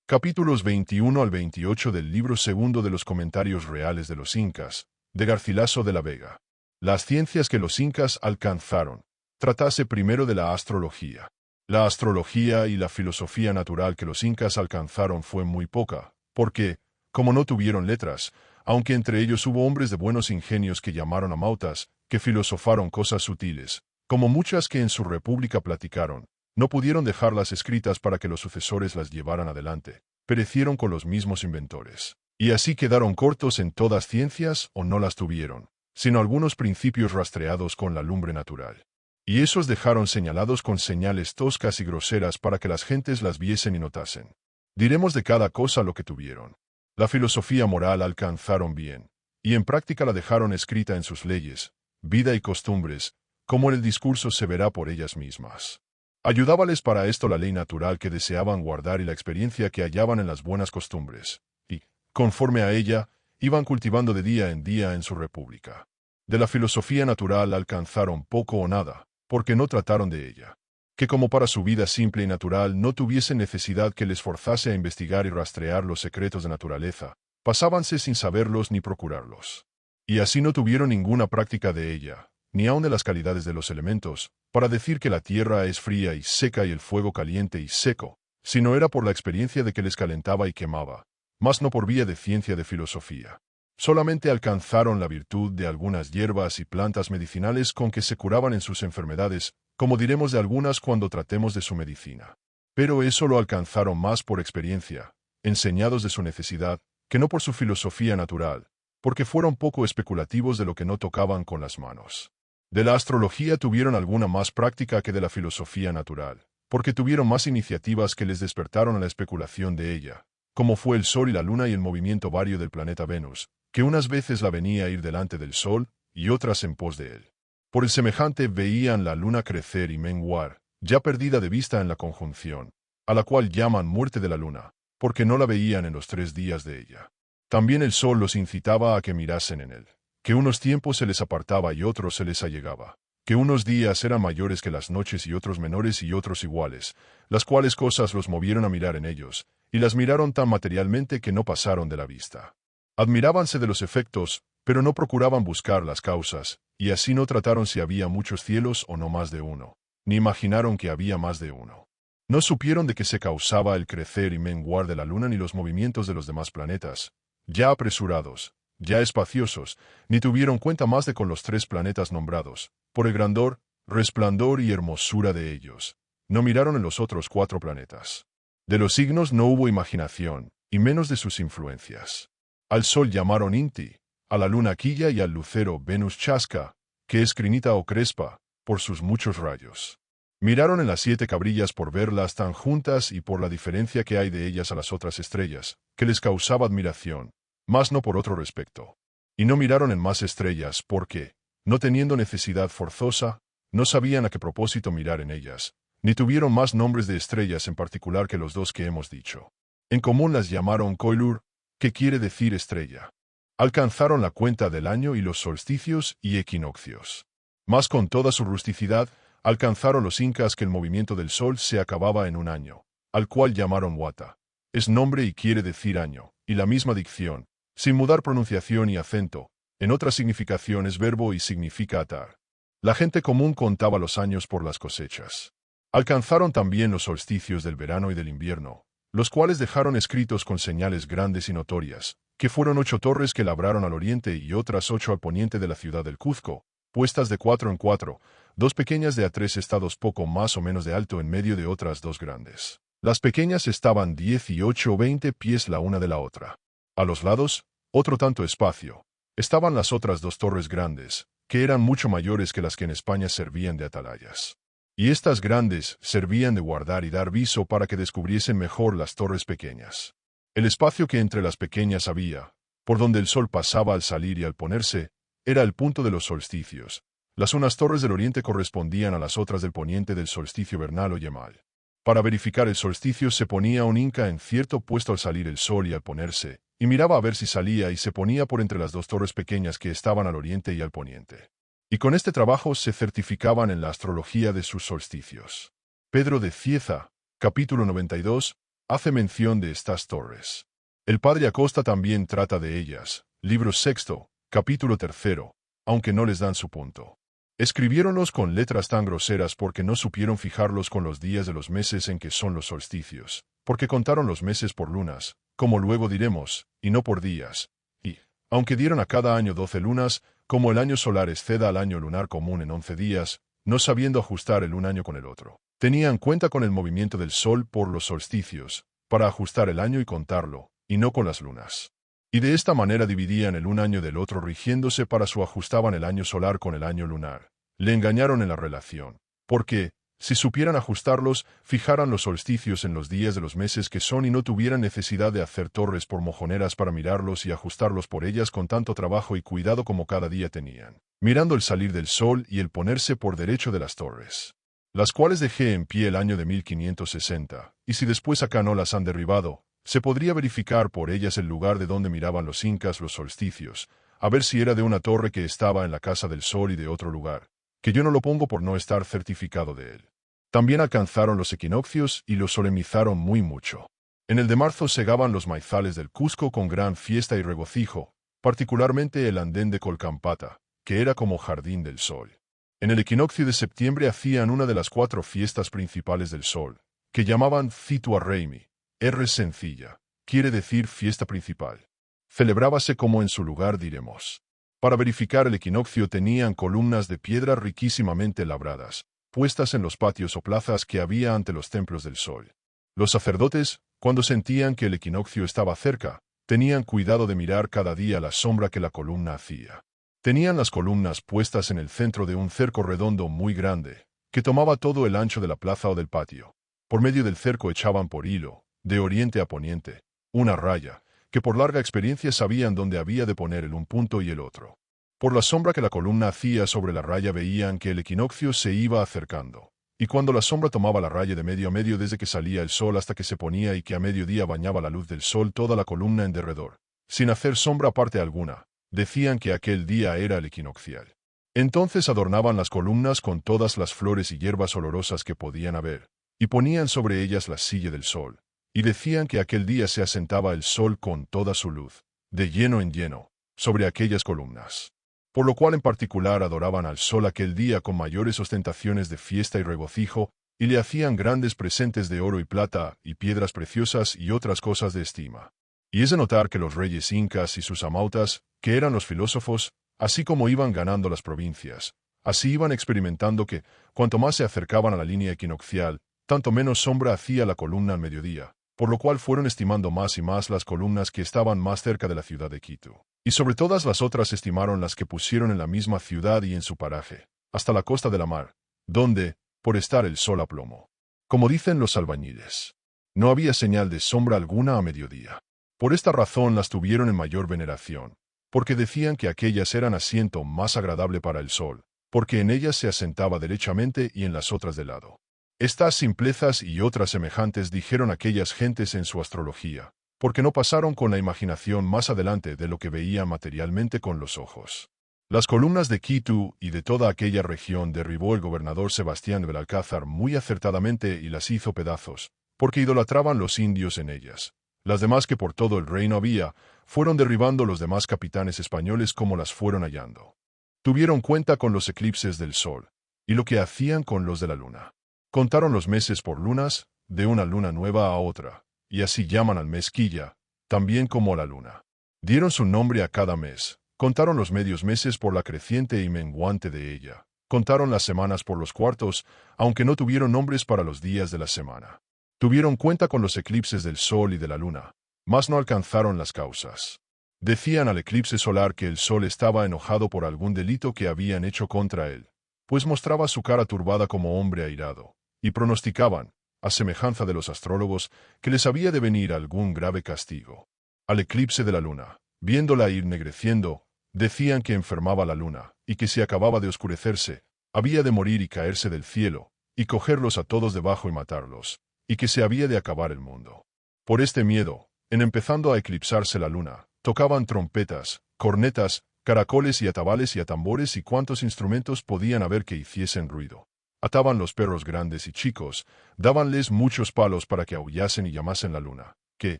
Capítulos 21 al 28 del libro segundo de los Comentarios Reales de los Incas, de Garcilaso de la Vega. Las ciencias que los incas alcanzaron. Tratase primero de la astrología. La astrología y la filosofía natural que los incas alcanzaron fue muy poca, porque, como no tuvieron letras, aunque entre ellos hubo hombres de buenos ingenios que llamaron a mautas, que filosofaron cosas sutiles, como muchas que en su república platicaron, no pudieron dejarlas escritas para que los sucesores las llevaran adelante. Perecieron con los mismos inventores. Y así quedaron cortos en todas ciencias o no las tuvieron, sino algunos principios rastreados con la lumbre natural. Y esos dejaron señalados con señales toscas y groseras para que las gentes las viesen y notasen. Diremos de cada cosa lo que tuvieron. La filosofía moral alcanzaron bien, y en práctica la dejaron escrita en sus leyes, vida y costumbres, como en el discurso se verá por ellas mismas. Ayudábales para esto la ley natural que deseaban guardar y la experiencia que hallaban en las buenas costumbres, y, conforme a ella, iban cultivando de día en su república. De la filosofía natural alcanzaron poco o nada, porque no trataron de ella. Que como para su vida simple y natural no tuviesen necesidad que les forzase a investigar y rastrear los secretos de naturaleza, pasábanse sin saberlos ni procurarlos. Y así no tuvieron ninguna práctica de ella, ni aun de las calidades de los elementos, para decir que la tierra es fría y seca y el fuego caliente y seco, sino era por la experiencia de que les calentaba y quemaba, mas no por vía de ciencia de filosofía. Solamente alcanzaron la virtud de algunas hierbas y plantas medicinales con que se curaban en sus enfermedades, como diremos de algunas cuando tratemos de su medicina. Pero eso lo alcanzaron más por experiencia, enseñados de su necesidad, que no por su filosofía natural, porque fueron poco especulativos de lo que no tocaban con las manos. De la astrología tuvieron alguna más práctica que de la filosofía natural, porque tuvieron más iniciativas que les despertaron a la especulación de ella, como fue el Sol y la Luna y el movimiento vario del planeta Venus, que unas veces la venía a ir delante del Sol y otras en pos de él. Por el semejante veían la Luna crecer y menguar, ya perdida de vista en la conjunción, a la cual llaman muerte de la Luna, porque no la veían en los 3 días de ella. También el Sol los incitaba a que mirasen en él, que unos tiempos se les apartaba y otros se les allegaba, que unos días eran mayores que las noches y otros menores y otros iguales, las cuales cosas los movieron a mirar en ellos, y las miraron tan materialmente que no pasaron de la vista. Admirábanse de los efectos, pero no procuraban buscar las causas, y así no trataron si había muchos cielos o no más de uno, ni imaginaron que había más de uno. No supieron de qué se causaba el crecer y menguar de la luna ni los movimientos de los demás planetas, ya apresurados, ya espaciosos, ni tuvieron cuenta más de con los 3 planetas nombrados, por el grandor, resplandor y hermosura de ellos. No miraron en los otros 4 planetas. De los signos no hubo imaginación, y menos de sus influencias. Al Sol llamaron Inti, a la Luna Quilla y al lucero Venus Chasca, que es crinita o crespa, por sus muchos rayos. Miraron en las 7 cabrillas por verlas tan juntas y por la diferencia que hay de ellas a las otras estrellas, que les causaba admiración, mas no por otro respecto. Y no miraron en más estrellas porque, no teniendo necesidad forzosa, no sabían a qué propósito mirar en ellas, ni tuvieron más nombres de estrellas en particular que los 2 que hemos dicho. En común las llamaron Koilur, que quiere decir estrella. Alcanzaron la cuenta del año y los solsticios y equinoccios. Mas con toda su rusticidad, alcanzaron los incas que el movimiento del sol se acababa en un año, al cual llamaron Wata. Es nombre y quiere decir año, y la misma dicción, sin mudar pronunciación y acento, en otra significación es verbo y significa atar. La gente común contaba los años por las cosechas. Alcanzaron también los solsticios del verano y del invierno, los cuales dejaron escritos con señales grandes y notorias, que fueron 8 torres que labraron al oriente y otras 8 al poniente de la ciudad del Cuzco, puestas de 4 en 4, 2 pequeñas de a 3 estados poco más o menos de alto en medio de otras 2 grandes. Las pequeñas estaban 18 o 20 pies la una de la otra. A los lados, otro tanto espacio, estaban las otras 2 torres grandes, que eran mucho mayores que las que en España servían de atalayas. Y estas grandes servían de guardar y dar viso para que descubriesen mejor las torres pequeñas. El espacio que entre las pequeñas había, por donde el sol pasaba al salir y al ponerse, era el punto de los solsticios. Las unas torres del oriente correspondían a las otras del poniente del solsticio vernal o yemal. Para verificar el solsticio se ponía un inca en cierto puesto al salir el sol y al ponerse, y miraba a ver si salía y se ponía por entre las 2 torres pequeñas que estaban al oriente y al poniente. Y con este trabajo se certificaban en la astrología de sus solsticios. Pedro de Cieza, capítulo 92, hace mención de estas torres. El padre Acosta también trata de ellas, libro sexto, capítulo tercero, aunque no les dan su punto. Escribiéronlos con letras tan groseras porque no supieron fijarlos con los días de los meses en que son los solsticios, porque contaron los meses por lunas, como luego diremos, y no por días. Y, aunque dieron a cada año 12 lunas, como el año solar exceda al año lunar común en 11 días, no sabiendo ajustar el un año con el otro, tenían cuenta con el movimiento del sol por los solsticios, para ajustar el año y contarlo, y no con las lunas. Y de esta manera dividían el un año del otro rigiéndose para su ajustaban el año solar con el año lunar. Le engañaron en la relación, porque, si supieran ajustarlos, fijaran los solsticios en los días de los meses que son y no tuvieran necesidad de hacer torres por mojoneras para mirarlos y ajustarlos por ellas con tanto trabajo y cuidado como cada día tenían, mirando el salir del sol y el ponerse por derecho de las torres, las cuales dejé en pie el año de 1560, y si después acá no las han derribado, se podría verificar por ellas el lugar de donde miraban los incas los solsticios, a ver si era de una torre que estaba en la Casa del Sol y de otro lugar, que yo no lo pongo por no estar certificado de él. También alcanzaron los equinoccios y los solemnizaron muy mucho. En el de marzo segaban los maizales del Cusco con gran fiesta y regocijo, particularmente el andén de Colcampata, que era como jardín del sol. En el equinoccio de septiembre hacían una de las 4 fiestas principales del sol, que llamaban Citua Reimi. R sencilla, quiere decir fiesta principal. Celebrábase como en su lugar diremos. Para verificar el equinoccio tenían columnas de piedra riquísimamente labradas, puestas en los patios o plazas que había ante los templos del sol. Los sacerdotes, cuando sentían que el equinoccio estaba cerca, tenían cuidado de mirar cada día la sombra que la columna hacía. Tenían las columnas puestas en el centro de un cerco redondo muy grande, que tomaba todo el ancho de la plaza o del patio. Por medio del cerco echaban por hilo, de oriente a poniente, una raya, que por larga experiencia sabían dónde había de poner el un punto y el otro. Por la sombra que la columna hacía sobre la raya veían que el equinoccio se iba acercando, y cuando la sombra tomaba la raya de medio a medio desde que salía el sol hasta que se ponía y que a mediodía bañaba la luz del sol toda la columna en derredor, sin hacer sombra parte alguna, decían que aquel día era el equinoccial. Entonces adornaban las columnas con todas las flores y hierbas olorosas que podían haber, y ponían sobre ellas la silla del sol, y decían que aquel día se asentaba el sol con toda su luz, de lleno en lleno, sobre aquellas columnas. Por lo cual en particular adoraban al sol aquel día con mayores ostentaciones de fiesta y regocijo, y le hacían grandes presentes de oro y plata, y piedras preciosas y otras cosas de estima. Y es de notar que los reyes incas y sus amautas, que eran los filósofos, así como iban ganando las provincias, así iban experimentando que, cuanto más se acercaban a la línea equinoccial, tanto menos sombra hacía la columna al mediodía, por lo cual fueron estimando más y más las columnas que estaban más cerca de la ciudad de Quito. Y sobre todas las otras estimaron las que pusieron en la misma ciudad y en su paraje, hasta la costa de la mar, donde, por estar el sol a plomo, como dicen los albañiles, no había señal de sombra alguna a mediodía. Por esta razón las tuvieron en mayor veneración, porque decían que aquellas eran asiento más agradable para el sol, porque en ellas se asentaba derechamente y en las otras de lado. Estas simplezas y otras semejantes dijeron aquellas gentes en su astrología, porque no pasaron con la imaginación más adelante de lo que veían materialmente con los ojos. Las columnas de Quito y de toda aquella región derribó el gobernador Sebastián de Belalcázar muy acertadamente y las hizo pedazos, porque idolatraban los indios en ellas. Las demás que por todo el reino había, fueron derribando los demás capitanes españoles como las fueron hallando. Tuvieron cuenta con los eclipses del sol, y lo que hacían con los de la luna. Contaron los meses por lunas, de una luna nueva a otra, y así llaman al mes quilla, también como a la luna. Dieron su nombre a cada mes, contaron los medios meses por la creciente y menguante de ella, contaron las semanas por los cuartos, aunque no tuvieron nombres para los días de la semana. Tuvieron cuenta con los eclipses del sol y de la luna, mas no alcanzaron las causas. Decían al eclipse solar que el sol estaba enojado por algún delito que habían hecho contra él, pues mostraba su cara turbada como hombre airado. Y pronosticaban, a semejanza de los astrólogos, que les había de venir algún grave castigo. Al eclipse de la luna, viéndola ir negreciendo, decían que enfermaba la luna, y que si acababa de oscurecerse, había de morir y caerse del cielo, y cogerlos a todos debajo y matarlos, y que se había de acabar el mundo. Por este miedo, en empezando a eclipsarse la luna, tocaban trompetas, cornetas, caracoles y atabales y atambores y cuantos instrumentos podían haber que hiciesen ruido. Ataban los perros grandes y chicos, dábanles muchos palos para que aullasen y llamasen la luna, que,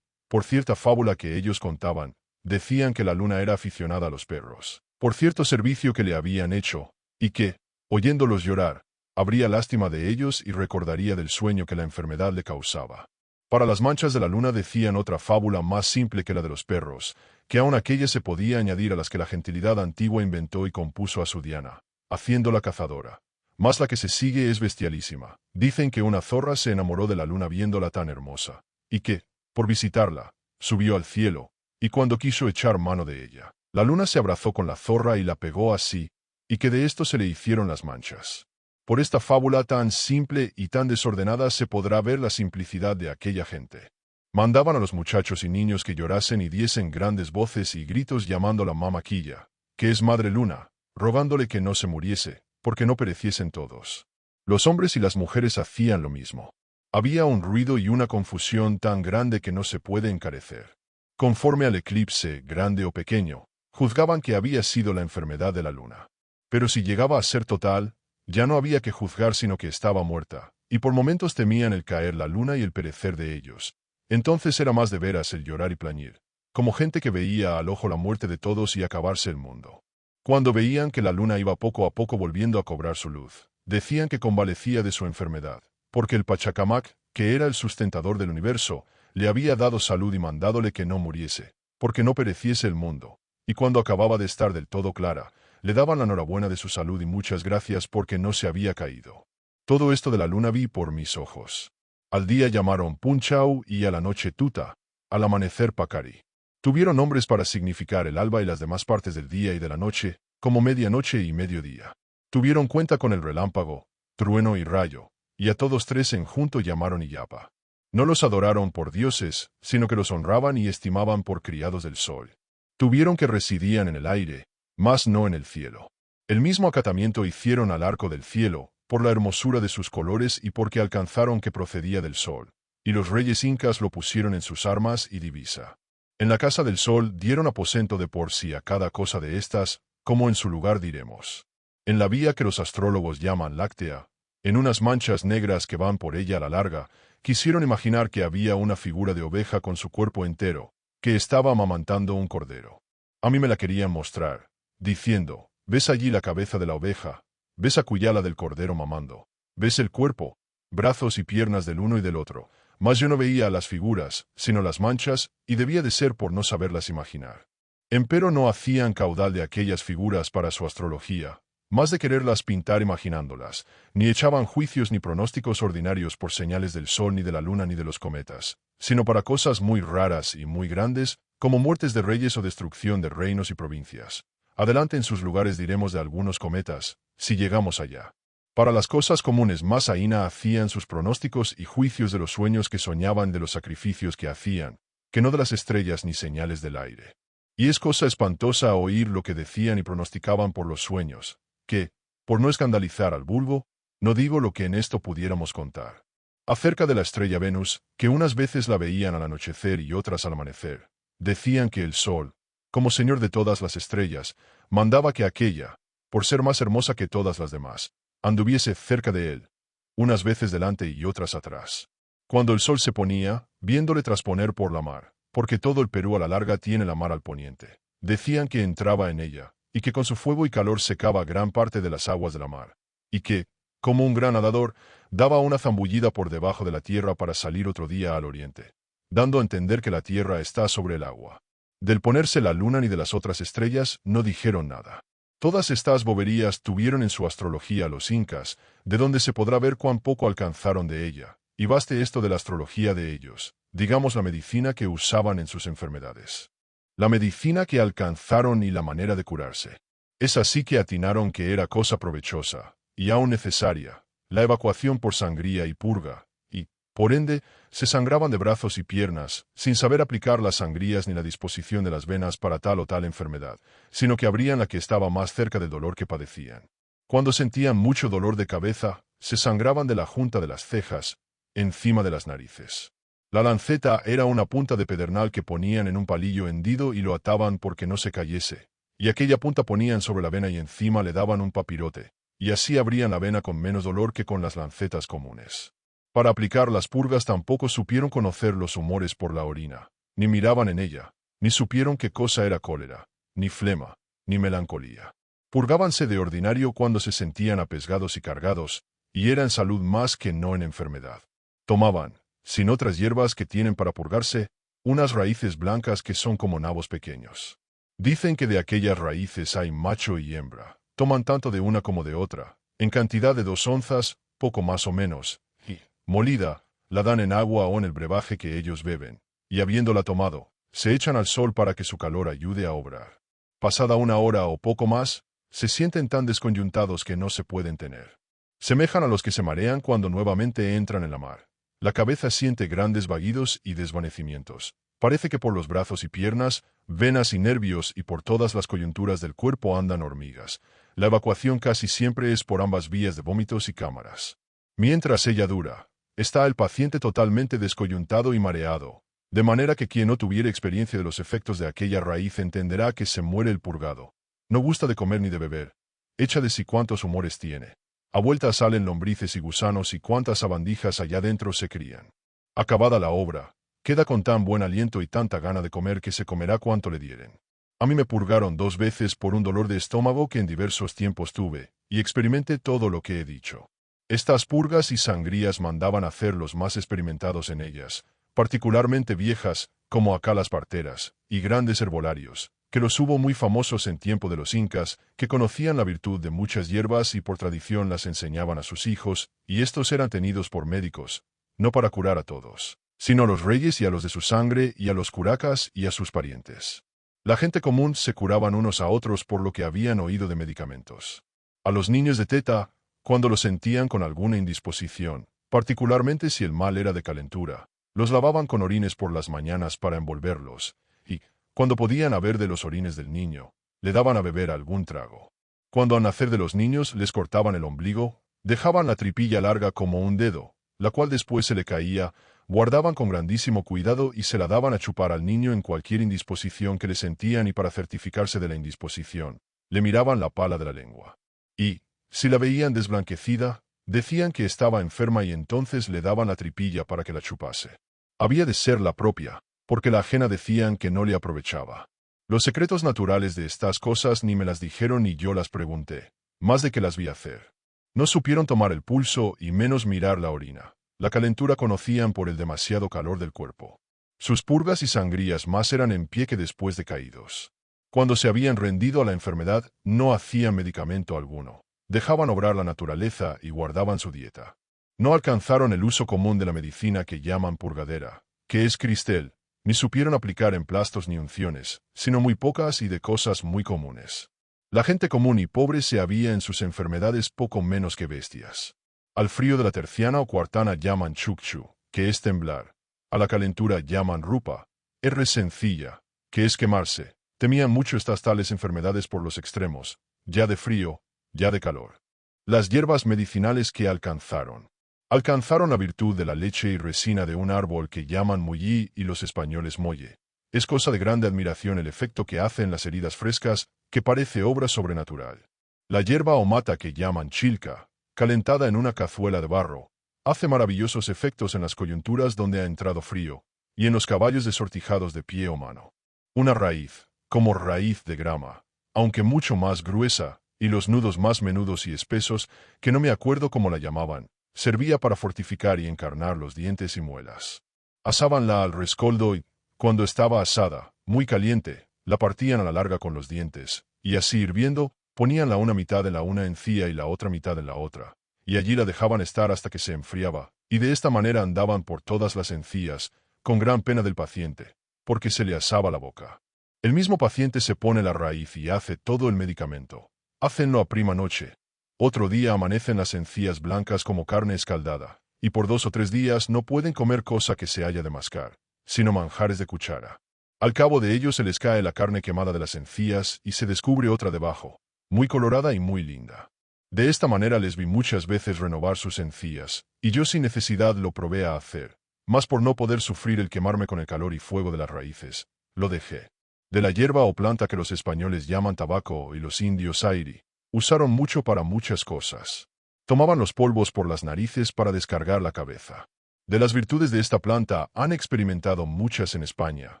por cierta fábula que ellos contaban, decían que la luna era aficionada a los perros, por cierto servicio que le habían hecho, y que, oyéndolos llorar, habría lástima de ellos y recordaría del sueño que la enfermedad le causaba. Para las manchas de la luna decían otra fábula más simple que la de los perros, que aun aquella se podía añadir a las que la gentilidad antigua inventó y compuso a su Diana, haciéndola cazadora. Mas la que se sigue es bestialísima. Dicen que una zorra se enamoró de la luna viéndola tan hermosa, y que, por visitarla, subió al cielo, y cuando quiso echar mano de ella, la luna se abrazó con la zorra y la pegó así, y que de esto se le hicieron las manchas. Por esta fábula tan simple y tan desordenada se podrá ver la simplicidad de aquella gente. Mandaban a los muchachos y niños que llorasen y diesen grandes voces y gritos llamándola Mamaquilla, que es Madre Luna, rogándole que no se muriese, porque no pereciesen todos. Los hombres y las mujeres hacían lo mismo. Había un ruido y una confusión tan grande que no se puede encarecer. Conforme al eclipse, grande o pequeño, juzgaban que había sido la enfermedad de la luna. Pero si llegaba a ser total, ya no había que juzgar sino que estaba muerta, y por momentos temían el caer la luna y el perecer de ellos. Entonces era más de veras el llorar y plañir, como gente que veía al ojo la muerte de todos y acabarse el mundo. Cuando veían que la luna iba poco a poco volviendo a cobrar su luz, decían que convalecía de su enfermedad, porque el Pachacamac, que era el sustentador del universo, le había dado salud y mandádole que no muriese, porque no pereciese el mundo, y cuando acababa de estar del todo clara, le daban la enhorabuena de su salud y muchas gracias porque no se había caído. Todo esto de la luna vi por mis ojos. Al día llamaron Punchau y a la noche Tuta, al amanecer Pacari. Tuvieron nombres para significar el alba y las demás partes del día y de la noche, como medianoche y mediodía. Tuvieron cuenta con el relámpago, trueno y rayo, y a todos tres en junto llamaron Iyapa. No los adoraron por dioses, sino que los honraban y estimaban por criados del sol. Tuvieron que residían en el aire, mas no en el cielo. El mismo acatamiento hicieron al arco del cielo, por la hermosura de sus colores y porque alcanzaron que procedía del sol, y los reyes incas lo pusieron en sus armas y divisa. En la casa del sol dieron aposento de por sí a cada cosa de estas, como en su lugar diremos. En la vía que los astrólogos llaman láctea, en unas manchas negras que van por ella a la larga, quisieron imaginar que había una figura de oveja con su cuerpo entero, que estaba amamantando un cordero. A mí me la querían mostrar, diciendo, ¿ves allí la cabeza de la oveja? ¿Ves acullá la del cordero mamando? ¿Ves el cuerpo, brazos y piernas del uno y del otro? Mas yo no veía las figuras, sino las manchas, y debía de ser por no saberlas imaginar. Empero no hacían caudal de aquellas figuras para su astrología, más de quererlas pintar imaginándolas, ni echaban juicios ni pronósticos ordinarios por señales del sol ni de la luna ni de los cometas, sino para cosas muy raras y muy grandes, como muertes de reyes o destrucción de reinos y provincias. Adelante en sus lugares diremos de algunos cometas, si llegamos allá. Para las cosas comunes más aína hacían sus pronósticos y juicios de los sueños que soñaban de los sacrificios que hacían, que no de las estrellas ni señales del aire. Y es cosa espantosa oír lo que decían y pronosticaban por los sueños, que, por no escandalizar al vulgo, no digo lo que en esto pudiéramos contar. Acerca de la estrella Venus, que unas veces la veían al anochecer y otras al amanecer, decían que el sol, como señor de todas las estrellas, mandaba que aquella, por ser más hermosa que todas las demás, anduviese cerca de él, unas veces delante y otras atrás. Cuando el sol se ponía, viéndole trasponer por la mar, porque todo el Perú a la larga tiene la mar al poniente, decían que entraba en ella, y que con su fuego y calor secaba gran parte de las aguas de la mar, y que, como un gran nadador, daba una zambullida por debajo de la tierra para salir otro día al oriente, dando a entender que la tierra está sobre el agua. Del ponerse la luna ni de las otras estrellas no dijeron nada. Todas estas boberías tuvieron en su astrología los incas, de donde se podrá ver cuán poco alcanzaron de ella, y baste esto de la astrología de ellos, digamos la medicina que usaban en sus enfermedades. La medicina que alcanzaron y la manera de curarse. Es así que atinaron que era cosa provechosa, y aún necesaria, la evacuación por sangría y purga, y, por ende, se sangraban de brazos y piernas, sin saber aplicar las sangrías ni la disposición de las venas para tal o tal enfermedad, sino que abrían la que estaba más cerca del dolor que padecían. Cuando sentían mucho dolor de cabeza, se sangraban de la junta de las cejas, encima de las narices. La lanceta era una punta de pedernal que ponían en un palillo hendido y lo ataban porque no se cayese, y aquella punta ponían sobre la vena y encima le daban un papirote, y así abrían la vena con menos dolor que con las lancetas comunes. Para aplicar las purgas tampoco supieron conocer los humores por la orina, ni miraban en ella, ni supieron qué cosa era cólera, ni flema, ni melancolía. Purgábanse de ordinario cuando se sentían apesgados y cargados, y era en salud más que no en enfermedad. Tomaban, sin otras hierbas que tienen para purgarse, unas raíces blancas que son como nabos pequeños. Dicen que de aquellas raíces hay macho y hembra. Toman tanto de una como de otra, en cantidad de 2 onzas, poco más o menos, y, molida, la dan en agua o en el brebaje que ellos beben, y habiéndola tomado, se echan al sol para que su calor ayude a obrar. Pasada 1 hora o poco más, se sienten tan desconyuntados que no se pueden tener. Semejan a los que se marean cuando nuevamente entran en la mar. La cabeza siente grandes vaguidos y desvanecimientos. Parece que por los brazos y piernas, venas y nervios y por todas las coyunturas del cuerpo andan hormigas. La evacuación casi siempre es por ambas vías de vómitos y cámaras. Mientras ella dura, está el paciente totalmente descoyuntado y mareado, de manera que quien no tuviera experiencia de los efectos de aquella raíz entenderá que se muere el purgado. No gusta de comer ni de beber. Echa de sí cuántos humores tiene. A vuelta salen lombrices y gusanos y cuántas sabandijas allá dentro se crían. Acabada la obra, queda con tan buen aliento y tanta gana de comer que se comerá cuanto le dieren. A mí me purgaron 2 veces por un dolor de estómago que en diversos tiempos tuve, y experimenté todo lo que he dicho. Estas purgas y sangrías mandaban hacer los más experimentados en ellas, particularmente viejas, como acá las parteras, y grandes herbolarios, que los hubo muy famosos en tiempo de los incas, que conocían la virtud de muchas hierbas y por tradición las enseñaban a sus hijos, y estos eran tenidos por médicos, no para curar a todos, sino a los reyes y a los de su sangre y a los curacas y a sus parientes. La gente común se curaban unos a otros por lo que habían oído de medicamentos. A los niños de teta, cuando los sentían con alguna indisposición, particularmente si el mal era de calentura, los lavaban con orines por las mañanas para envolverlos, y, cuando podían haber de los orines del niño, le daban a beber algún trago. Cuando al nacer de los niños les cortaban el ombligo, dejaban la tripilla larga como un dedo, la cual después se le caía, guardaban con grandísimo cuidado y se la daban a chupar al niño en cualquier indisposición que le sentían y para certificarse de la indisposición, le miraban la pala de la lengua. Y, si la veían desblanquecida, decían que estaba enferma y entonces le daban la tripilla para que la chupase. Había de ser la propia, porque la ajena decían que no le aprovechaba. Los secretos naturales de estas cosas ni me las dijeron ni yo las pregunté, más de que las vi hacer. No supieron tomar el pulso y menos mirar la orina. La calentura conocían por el demasiado calor del cuerpo. Sus purgas y sangrías más eran en pie que después de caídos. Cuando se habían rendido a la enfermedad, no hacían medicamento alguno. Dejaban obrar la naturaleza y guardaban su dieta. No alcanzaron el uso común de la medicina que llaman purgadera, que es cristel, ni supieron aplicar emplastos ni unciones, sino muy pocas y de cosas muy comunes. La gente común y pobre se había en sus enfermedades poco menos que bestias. Al frío de la terciana o cuartana llaman chukchu, que es temblar. A la calentura llaman rupa, R sencilla, que es quemarse. Temían mucho estas tales enfermedades por los extremos, ya de frío, ya de calor. Las hierbas medicinales que alcanzaron. Alcanzaron la virtud de la leche y resina de un árbol que llaman mullí y los españoles molle. Es cosa de grande admiración el efecto que hace en las heridas frescas, que parece obra sobrenatural. La hierba o mata que llaman chilca, calentada en una cazuela de barro, hace maravillosos efectos en las coyunturas donde ha entrado frío, y en los caballos desortijados de pie o mano. Una raíz, como raíz de grama, aunque mucho más gruesa, y los nudos más menudos y espesos, que no me acuerdo cómo la llamaban, servía para fortificar y encarnar los dientes y muelas. Asábanla al rescoldo y, cuando estaba asada, muy caliente, la partían a la larga con los dientes, y así hirviendo, ponían la una mitad en la una encía y la otra mitad en la otra, y allí la dejaban estar hasta que se enfriaba, y de esta manera andaban por todas las encías, con gran pena del paciente, porque se le asaba la boca. El mismo paciente se pone la raíz y hace todo el medicamento. Hácenlo a prima noche. Otro día amanecen las encías blancas como carne escaldada, y por 2 o 3 días no pueden comer cosa que se haya de mascar, sino manjares de cuchara. Al cabo de ello se les cae la carne quemada de las encías y se descubre otra debajo, muy colorada y muy linda. De esta manera les vi muchas veces renovar sus encías, y yo sin necesidad lo probé a hacer, mas por no poder sufrir el quemarme con el calor y fuego de las raíces, lo dejé. De la hierba o planta que los españoles llaman tabaco y los indios airi, Usaron mucho para muchas cosas. Tomaban los polvos por las narices para descargar la cabeza. De las virtudes de esta planta han experimentado muchas en España,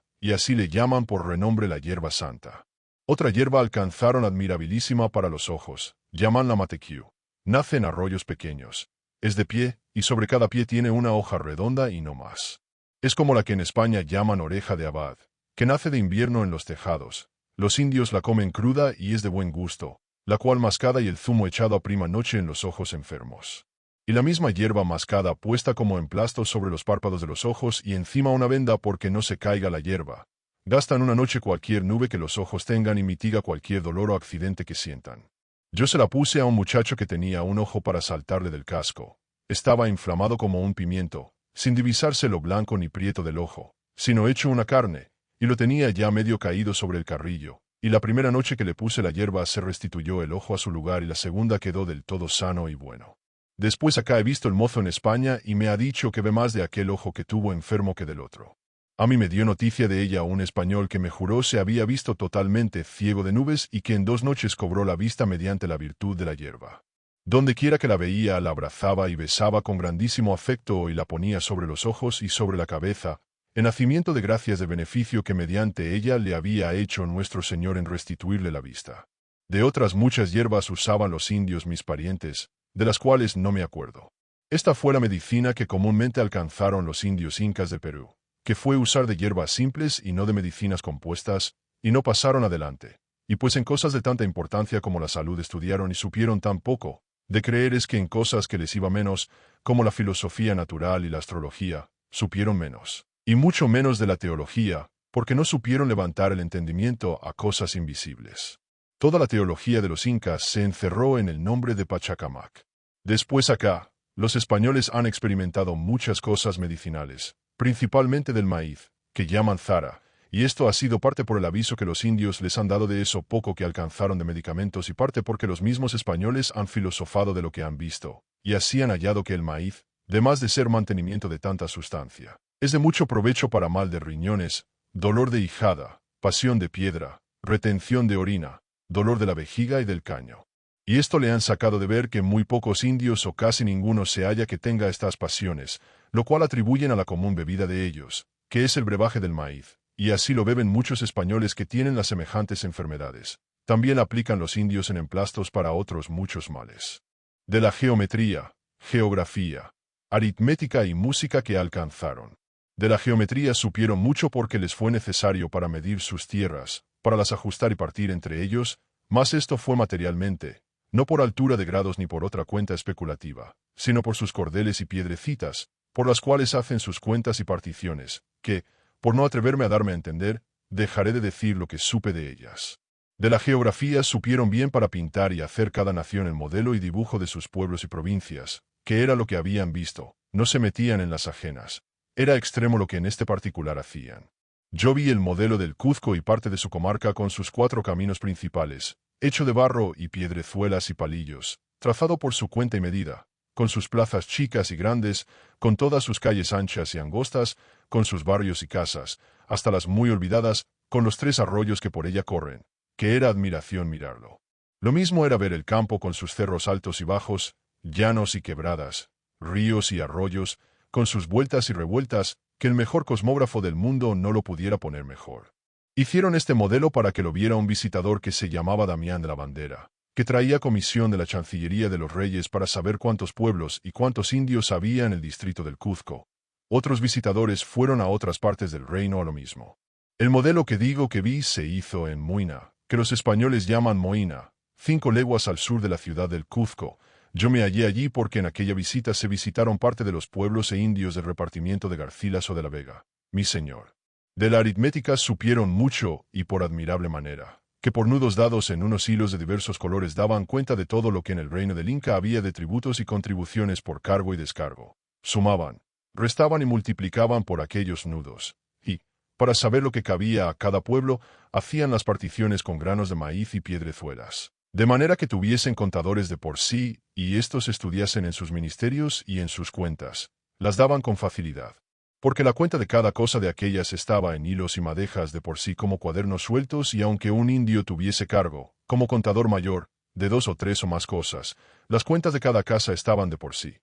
y así le llaman por renombre la hierba santa. Otra hierba alcanzaron admirabilísima para los ojos, llaman la matequiu. Nace en arroyos pequeños. Es de pie, y sobre cada pie tiene una hoja redonda y no más. Es como la que en España llaman oreja de abad, que nace de invierno en los tejados. Los indios la comen cruda y es de buen gusto, la cual mascada y el zumo echado a prima noche en los ojos enfermos. Y la misma hierba mascada puesta como emplasto sobre los párpados de los ojos y encima una venda porque no se caiga la hierba. Gastan una noche cualquier nube que los ojos tengan y mitiga cualquier dolor o accidente que sientan. Yo se la puse a un muchacho que tenía un ojo para saltarle del casco. Estaba inflamado como un pimiento, sin divisarse lo blanco ni prieto del ojo, sino hecho una carne, y lo tenía ya medio caído sobre el carrillo. Y la primera noche que le puse la hierba se restituyó el ojo a su lugar y la segunda quedó del todo sano y bueno. Después acá he visto el mozo en España y me ha dicho que ve más de aquel ojo que tuvo enfermo que del otro. A mí me dio noticia de ella un español que me juró se había visto totalmente ciego de nubes y que en 2 noches cobró la vista mediante la virtud de la hierba. Donde quiera que la veía la abrazaba y besaba con grandísimo afecto y la ponía sobre los ojos y sobre la cabeza, en nacimiento de gracias de beneficio que mediante ella le había hecho nuestro Señor en restituirle la vista. De otras muchas hierbas usaban los indios mis parientes, de las cuales no me acuerdo. Esta fue la medicina que comúnmente alcanzaron los indios incas de Perú, que fue usar de hierbas simples y no de medicinas compuestas, y no pasaron adelante. Y pues en cosas de tanta importancia como la salud estudiaron y supieron tan poco, de creer es que en cosas que les iba menos, como la filosofía natural y la astrología, supieron menos. Y mucho menos de la teología, porque no supieron levantar el entendimiento a cosas invisibles. Toda la teología de los incas se encerró en el nombre de Pachacamac. Después acá, los españoles han experimentado muchas cosas medicinales, principalmente del maíz, que llaman zara, y esto ha sido parte por el aviso que los indios les han dado de eso poco que alcanzaron de medicamentos y parte porque los mismos españoles han filosofado de lo que han visto, y así han hallado que el maíz, además de ser mantenimiento de tanta sustancia, es de mucho provecho para mal de riñones, dolor de hijada, pasión de piedra, retención de orina, dolor de la vejiga y del caño. Y esto le han sacado de ver que muy pocos indios o casi ninguno se halla que tenga estas pasiones, lo cual atribuyen a la común bebida de ellos, que es el brebaje del maíz, y así lo beben muchos españoles que tienen las semejantes enfermedades. También aplican los indios en emplastos para otros muchos males. De la geometría, geografía, aritmética y música que alcanzaron. De la geometría supieron mucho porque les fue necesario para medir sus tierras, para las ajustar y partir entre ellos, mas esto fue materialmente, no por altura de grados ni por otra cuenta especulativa, sino por sus cordeles y piedrecitas, por las cuales hacen sus cuentas y particiones, que, por no atreverme a darme a entender, dejaré de decir lo que supe de ellas. De la geografía supieron bien para pintar y hacer cada nación el modelo y dibujo de sus pueblos y provincias, que era lo que habían visto, no se metían en las ajenas. Era extremo lo que en este particular hacían. Yo vi el modelo del Cuzco y parte de su comarca con sus 4 caminos principales, hecho de barro y piedrezuelas y palillos, trazado por su cuenta y medida, con sus plazas chicas y grandes, con todas sus calles anchas y angostas, con sus barrios y casas, hasta las muy olvidadas, con los 3 arroyos que por ella corren, que era admiración mirarlo. Lo mismo era ver el campo con sus cerros altos y bajos, llanos y quebradas, ríos y arroyos, con sus vueltas y revueltas, que el mejor cosmógrafo del mundo no lo pudiera poner mejor. Hicieron este modelo para que lo viera un visitador que se llamaba Damián de la Bandera, que traía comisión de la Chancillería de los Reyes para saber cuántos pueblos y cuántos indios había en el distrito del Cuzco. Otros visitadores fueron a otras partes del reino a lo mismo. El modelo que digo que vi se hizo en Muina, que los españoles llaman Moina, 5 leguas al sur de la ciudad del Cuzco. Yo me hallé allí porque en aquella visita se visitaron parte de los pueblos e indios del repartimiento de Garcilaso de la Vega, mi señor. De la aritmética supieron mucho y por admirable manera, que por nudos dados en unos hilos de diversos colores daban cuenta de todo lo que en el reino del Inca había de tributos y contribuciones por cargo y descargo. Sumaban, restaban y multiplicaban por aquellos nudos, y, para saber lo que cabía a cada pueblo, hacían las particiones con granos de maíz y piedrezuelas. De manera que tuviesen contadores de por sí, y éstos estudiasen en sus ministerios y en sus cuentas. Las daban con facilidad. Porque la cuenta de cada cosa de aquellas estaba en hilos y madejas de por sí como cuadernos sueltos y aunque un indio tuviese cargo, como contador mayor, de 2 o 3 o más cosas. Las cuentas de cada casa estaban de por sí.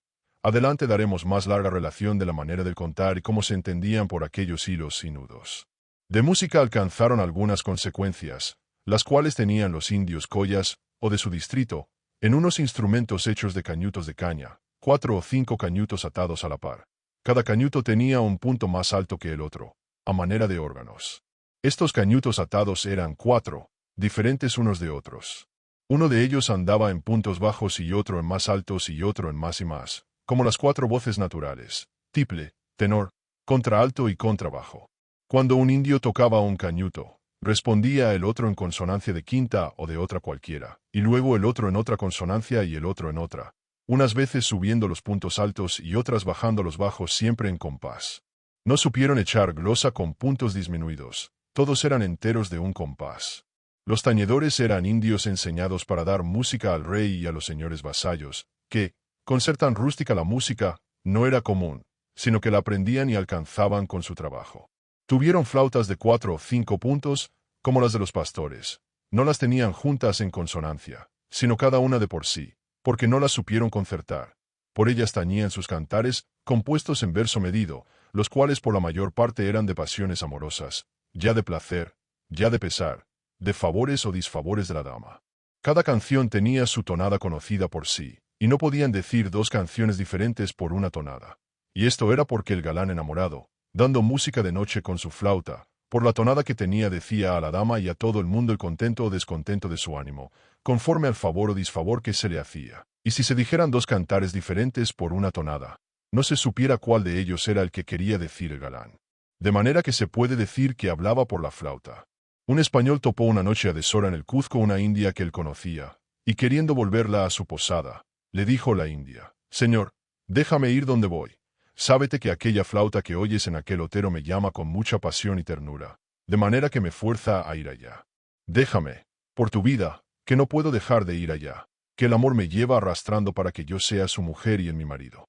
Adelante daremos más larga relación de la manera de contar y cómo se entendían por aquellos hilos y nudos. De música alcanzaron algunas consecuencias, las cuales tenían los indios collas, o de su distrito, en unos instrumentos hechos de cañutos de caña, 4 o 5 cañutos atados a la par. Cada cañuto tenía un punto más alto que el otro, a manera de órganos. Estos cañutos atados eran 4, diferentes unos de otros. Uno de ellos andaba en puntos bajos y otro en más altos y otro en más y más, como las 4 voces naturales, tiple, tenor, contraalto y contrabajo. Cuando un indio tocaba un cañuto, respondía el otro en consonancia de quinta o de otra cualquiera, y luego el otro en otra consonancia y el otro en otra, unas veces subiendo los puntos altos y otras bajando los bajos siempre en compás. No supieron echar glosa con puntos disminuidos, todos eran enteros de un compás. Los tañedores eran indios enseñados para dar música al rey y a los señores vasallos, que, con ser tan rústica la música, no era común, sino que la aprendían y alcanzaban con su trabajo. Tuvieron flautas de 4 o 5 puntos, como las de los pastores. No las tenían juntas en consonancia, sino cada una de por sí, porque no las supieron concertar. Por ellas tañían sus cantares, compuestos en verso medido, los cuales por la mayor parte eran de pasiones amorosas, ya de placer, ya de pesar, de favores o disfavores de la dama. Cada canción tenía su tonada conocida por sí, y no podían decir 2 canciones diferentes por una tonada. Y esto era porque el galán enamorado, dando música de noche con su flauta, por la tonada que tenía decía a la dama y a todo el mundo el contento o descontento de su ánimo, conforme al favor o disfavor que se le hacía. Y si se dijeran 2 cantares diferentes por una tonada, no se supiera cuál de ellos era el que quería decir el galán. De manera que se puede decir que hablaba por la flauta. Un español topó una noche a deshora en el Cuzco una india que él conocía, y queriendo volverla a su posada, le dijo la india: «Señor, déjame ir donde voy. Sábete que aquella flauta que oyes en aquel otero me llama con mucha pasión y ternura, de manera que me fuerza a ir allá. Déjame, por tu vida, que no puedo dejar de ir allá, que el amor me lleva arrastrando para que yo sea su mujer y él mi marido».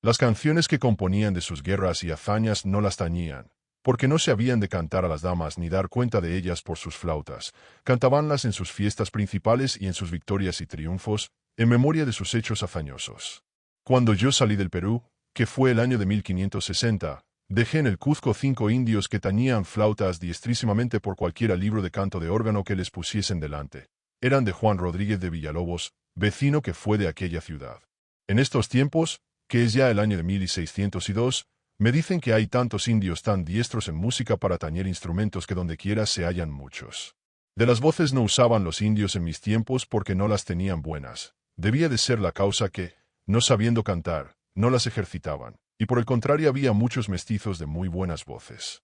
Las canciones que componían de sus guerras y hazañas no las tañían, porque no se habían de cantar a las damas ni dar cuenta de ellas por sus flautas, cantabanlas en sus fiestas principales y en sus victorias y triunfos, en memoria de sus hechos hazañosos. Cuando yo salí del Perú, que fue el año de 1560, dejé en el Cuzco 5 indios que tañían flautas diestrísimamente por cualquiera libro de canto de órgano que les pusiesen delante. Eran de Juan Rodríguez de Villalobos, vecino que fue de aquella ciudad. En estos tiempos, que es ya el año de 1602, me dicen que hay tantos indios tan diestros en música para tañer instrumentos que dondequiera se hallan muchos. De las voces no usaban los indios en mis tiempos porque no las tenían buenas. Debía de ser la causa que, no sabiendo cantar, no las ejercitaban, y por el contrario había muchos mestizos de muy buenas voces.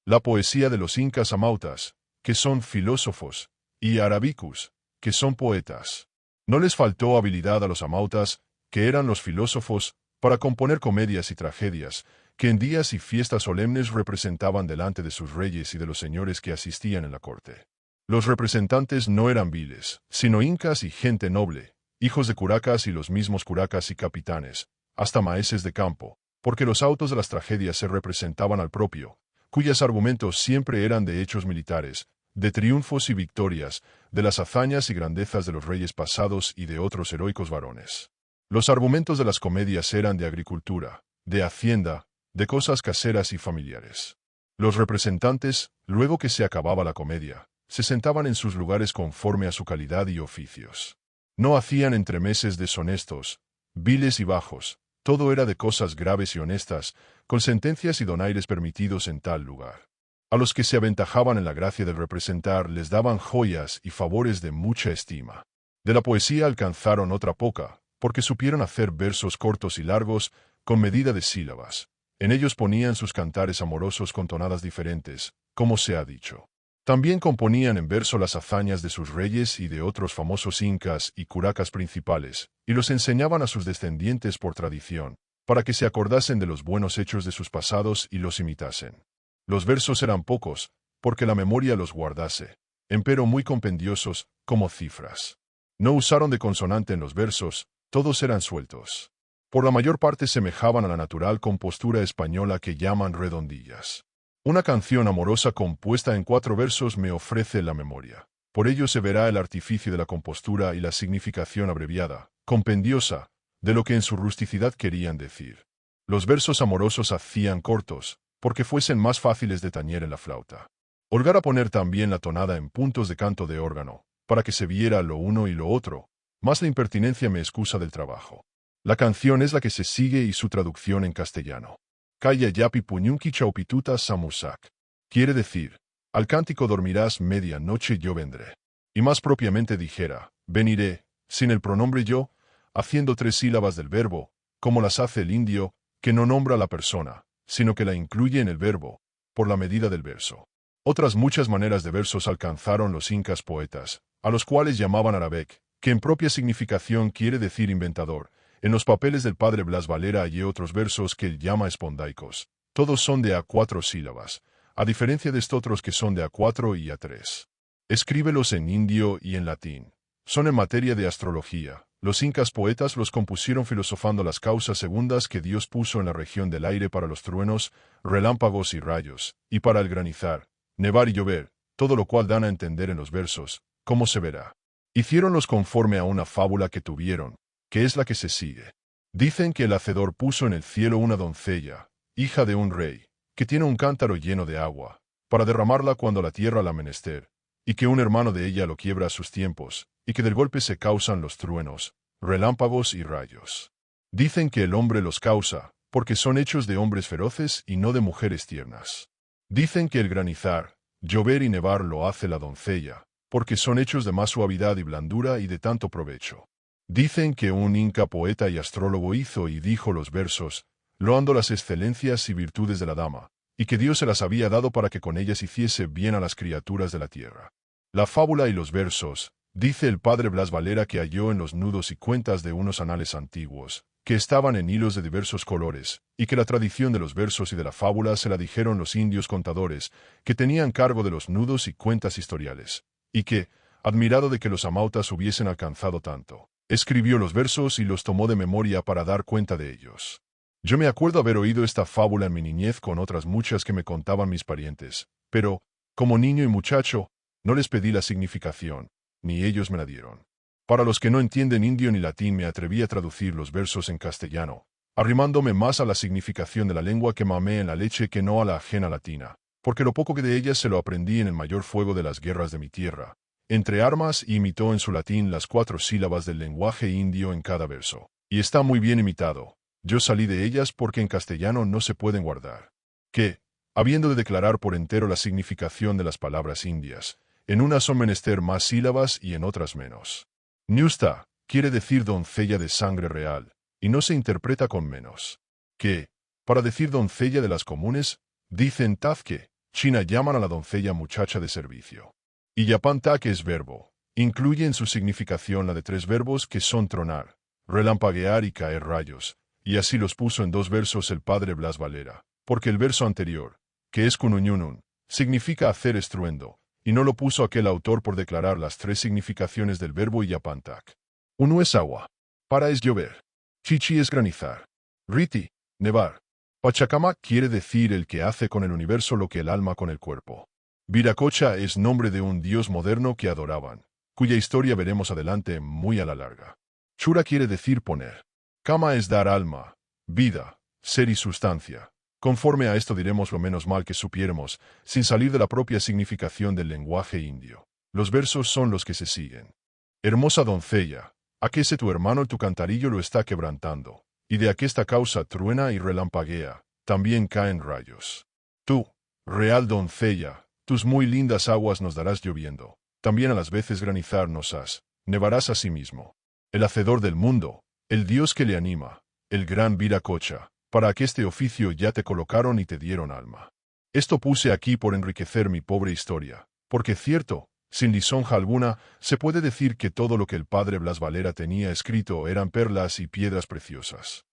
La poesía de los incas amautas, que son filósofos, y arabicus, que son poetas. No les faltó habilidad a los amautas, que eran los filósofos, para componer comedias y tragedias, que en días y fiestas solemnes representaban delante de sus reyes y de los señores que asistían en la corte. Los representantes no eran viles, sino incas y gente noble, hijos de curacas y los mismos curacas y capitanes, hasta maeses de campo, porque los autos de las tragedias se representaban al propio, cuyos argumentos siempre eran de hechos militares, de triunfos y victorias, de las hazañas y grandezas de los reyes pasados y de otros heroicos varones. Los argumentos de las comedias eran de agricultura, de hacienda, de cosas caseras y familiares. Los representantes, luego que se acababa la comedia, se sentaban en sus lugares conforme a su calidad y oficios. No hacían entremeses deshonestos, viles y bajos, todo era de cosas graves y honestas, con sentencias y donaires permitidos en tal lugar. A los que se aventajaban en la gracia de representar les daban joyas y favores de mucha estima. De la poesía alcanzaron otra poca, porque supieron hacer versos cortos y largos, con medida de sílabas. En ellos ponían sus cantares amorosos con tonadas diferentes, como se ha dicho. También componían en verso las hazañas de sus reyes y de otros famosos incas y curacas principales, y los enseñaban a sus descendientes por tradición, para que se acordasen de los buenos hechos de sus pasados y los imitasen. Los versos eran pocos, porque la memoria los guardase, empero muy compendiosos, como cifras. No usaron de consonante en los versos, todos eran sueltos. Por la mayor parte semejaban a la natural compostura española que llaman redondillas. Una canción amorosa compuesta en 4 versos me ofrece la memoria. Por ello se verá el artificio de la compostura y la significación abreviada, compendiosa, de lo que en su rusticidad querían decir. Los versos amorosos hacían cortos, porque fuesen más fáciles de tañer en la flauta. Holgar a poner también la tonada en puntos de canto de órgano, para que se viera lo uno y lo otro, mas la impertinencia me excusa del trabajo. La canción es la que se sigue y su traducción en castellano. Kaya yapi puñunki chaupituta samusak. Quiere decir, al cántico dormirás media noche yo vendré. Y más propiamente dijera, veniré, sin el pronombre yo, haciendo 3 sílabas del verbo, como las hace el indio, que no nombra a la persona, sino que la incluye en el verbo, por la medida del verso. Otras muchas maneras de versos alcanzaron los incas poetas, a los cuales llamaban Arabec, que en propia significación quiere decir inventador. En los papeles del padre Blas Valera hallé otros versos que él llama espondaicos. Todos son de a 4 sílabas, a diferencia de estotros que son de a 4 y a 3. Escríbelos en indio y en latín. Son en materia de astrología. Los incas poetas los compusieron filosofando las causas segundas que Dios puso en la región del aire para los truenos, relámpagos y rayos, y para el granizar, nevar y llover, todo lo cual dan a entender en los versos, como se verá. Hicieronlos conforme a una fábula que tuvieron, que es la que se sigue. Dicen que el hacedor puso en el cielo una doncella, hija de un rey, que tiene un cántaro lleno de agua, para derramarla cuando la tierra la menester, y que un hermano de ella lo quiebra a sus tiempos, y que del golpe se causan los truenos, relámpagos y rayos. Dicen que el hombre los causa, porque son hechos de hombres feroces y no de mujeres tiernas. Dicen que el granizar, llover y nevar lo hace la doncella, porque son hechos de más suavidad y blandura y de tanto provecho. Dicen que un inca poeta y astrólogo hizo y dijo los versos, loando las excelencias y virtudes de la dama, y que Dios se las había dado para que con ellas hiciese bien a las criaturas de la tierra. La fábula y los versos, dice el padre Blas Valera que halló en los nudos y cuentas de unos anales antiguos, que estaban en hilos de diversos colores, y que la tradición de los versos y de la fábula se la dijeron los indios contadores, que tenían cargo de los nudos y cuentas historiales, y que, admirado de que los amautas hubiesen alcanzado tanto, escribió los versos y los tomó de memoria para dar cuenta de ellos. Yo me acuerdo haber oído esta fábula en mi niñez con otras muchas que me contaban mis parientes, pero, como niño y muchacho, no les pedí la significación, ni ellos me la dieron. Para los que no entienden indio ni latín me atreví a traducir los versos en castellano, arrimándome más a la significación de la lengua que mamé en la leche que no a la ajena latina, porque lo poco que de ella se lo aprendí en el mayor fuego de las guerras de mi tierra, entre armas, y imitó en su latín las 4 sílabas del lenguaje indio en cada verso. Y está muy bien imitado. Yo salí de ellas porque en castellano no se pueden guardar. Que, habiendo de declarar por entero la significación de las palabras indias, en unas son menester más sílabas y en otras menos. Ñusta quiere decir doncella de sangre real, y no se interpreta con menos. Que, para decir doncella de las comunes, dicen tazque, China llaman a la doncella muchacha de servicio. Y yapanta, que es verbo, incluye en su significación la de 3 verbos que son tronar, relampaguear y caer rayos, y así los puso en 2 versos el padre Blas Valera, porque el verso anterior, que es kunuñunun, significa hacer estruendo, y no lo puso aquel autor por declarar las 3 significaciones del verbo yapantac. Uno es agua, para es llover, chichi es granizar, riti, nevar. Pachacamac quiere decir el que hace con el universo lo que el alma con el cuerpo. Viracocha es nombre de un dios moderno que adoraban, cuya historia veremos adelante muy a la larga. Chura quiere decir poner. Kama es dar alma, vida, ser y sustancia. Conforme a esto diremos lo menos mal que supiéramos, sin salir de la propia significación del lenguaje indio. Los versos son los que se siguen. Hermosa doncella, aquese tu hermano tu cantarillo lo está quebrantando, y de aquesta causa truena y relampaguea, también caen rayos. Tú, real doncella, tus muy lindas aguas nos darás lloviendo, también a las veces granizar nos has, nevarás a sí mismo. El hacedor del mundo, el Dios que le anima, el gran Viracocha, para aqueste oficio ya te colocaron y te dieron alma. Esto puse aquí por enriquecer mi pobre historia, porque cierto, sin lisonja alguna, se puede decir que todo lo que el padre Blas Valera tenía escrito eran perlas y piedras preciosas.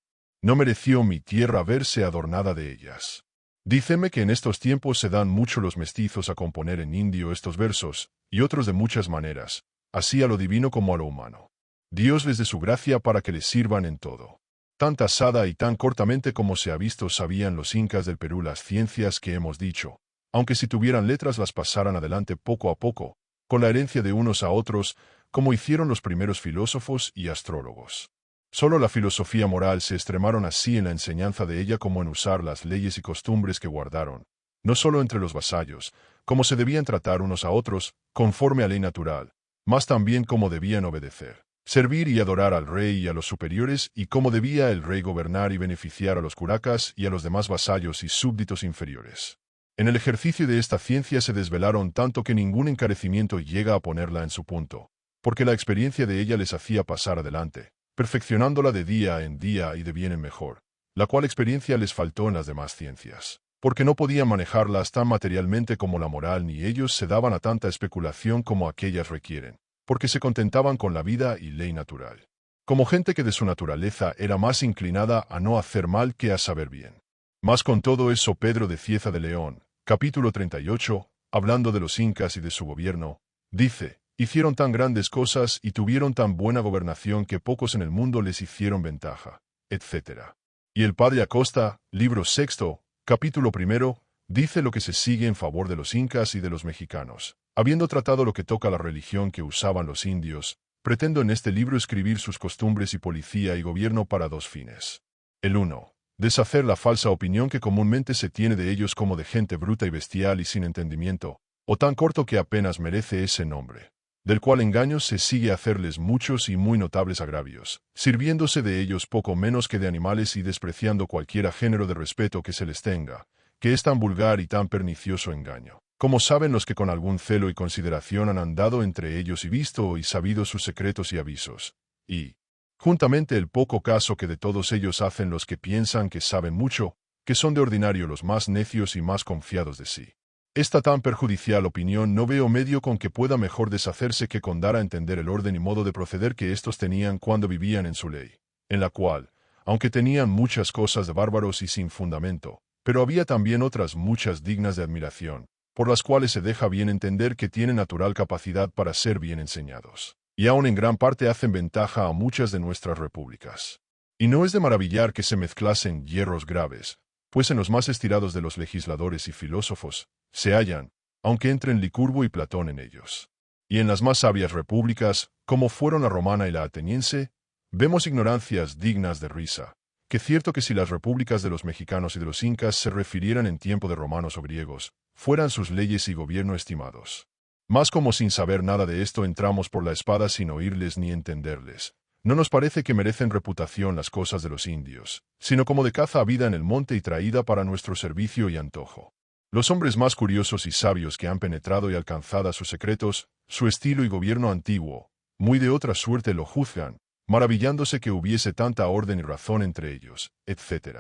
No mereció mi tierra verse adornada de ellas. Díceme que en estos tiempos se dan mucho los mestizos a componer en indio estos versos, y otros de muchas maneras, así a lo divino como a lo humano. Dios les dé su gracia para que les sirvan en todo. Tan tasada y tan cortamente como se ha visto sabían los incas del Perú las ciencias que hemos dicho, aunque si tuvieran letras las pasaran adelante poco a poco, con la herencia de unos a otros, como hicieron los primeros filósofos y astrólogos. Solo la filosofía moral se extremaron así en la enseñanza de ella como en usar las leyes y costumbres que guardaron, no solo entre los vasallos, cómo se debían tratar unos a otros, conforme a ley natural, mas también cómo debían obedecer, servir y adorar al rey y a los superiores, y cómo debía el rey gobernar y beneficiar a los curacas y a los demás vasallos y súbditos inferiores. En el ejercicio de esta ciencia se desvelaron tanto que ningún encarecimiento llega a ponerla en su punto, porque la experiencia de ella les hacía pasar adelante, perfeccionándola de día en día y de bien en mejor, la cual experiencia les faltó en las demás ciencias, porque no podían manejarlas tan materialmente como la moral ni ellos se daban a tanta especulación como aquellas requieren, porque se contentaban con la vida y ley natural, como gente que de su naturaleza era más inclinada a no hacer mal que a saber bien. Mas con todo eso Pedro de Cieza de León, capítulo 38, hablando de los incas y de su gobierno, dice: hicieron tan grandes cosas y tuvieron tan buena gobernación que pocos en el mundo les hicieron ventaja, etc. Y el padre Acosta, libro sexto, capítulo primero, dice lo que se sigue en favor de los incas y de los mexicanos. Habiendo tratado lo que toca a la religión que usaban los indios, pretendo en este libro escribir sus costumbres y policía y gobierno para dos fines. El uno, deshacer la falsa opinión que comúnmente se tiene de ellos como de gente bruta y bestial y sin entendimiento, o tan corto que apenas merece ese nombre, del cual engaños se sigue hacerles muchos y muy notables agravios, sirviéndose de ellos poco menos que de animales y despreciando cualquiera género de respeto que se les tenga, que es tan vulgar y tan pernicioso engaño, como saben los que con algún celo y consideración han andado entre ellos y visto y sabido sus secretos y avisos, y, juntamente el poco caso que de todos ellos hacen los que piensan que saben mucho, que son de ordinario los más necios y más confiados de sí. Esta tan perjudicial opinión no veo medio con que pueda mejor deshacerse que con dar a entender el orden y modo de proceder que éstos tenían cuando vivían en su ley, en la cual, aunque tenían muchas cosas de bárbaros y sin fundamento, pero había también otras muchas dignas de admiración, por las cuales se deja bien entender que tienen natural capacidad para ser bien enseñados, y aun en gran parte hacen ventaja a muchas de nuestras repúblicas. Y no es de maravillar que se mezclasen hierros graves, pues en los más estirados de los legisladores y filósofos, se hallan, aunque entren Licurgo y Platón en ellos. Y en las más sabias repúblicas, como fueron la romana y la ateniense, vemos ignorancias dignas de risa, que cierto que si las repúblicas de los mexicanos y de los incas se refirieran en tiempo de romanos o griegos, fueran sus leyes y gobierno estimados. Mas como sin saber nada de esto entramos por la espada sin oírles ni entenderles, no nos parece que merecen reputación las cosas de los indios, sino como de caza habida en el monte y traída para nuestro servicio y antojo. Los hombres más curiosos y sabios que han penetrado y alcanzado sus secretos, su estilo y gobierno antiguo, muy de otra suerte lo juzgan, maravillándose que hubiese tanta orden y razón entre ellos, etc.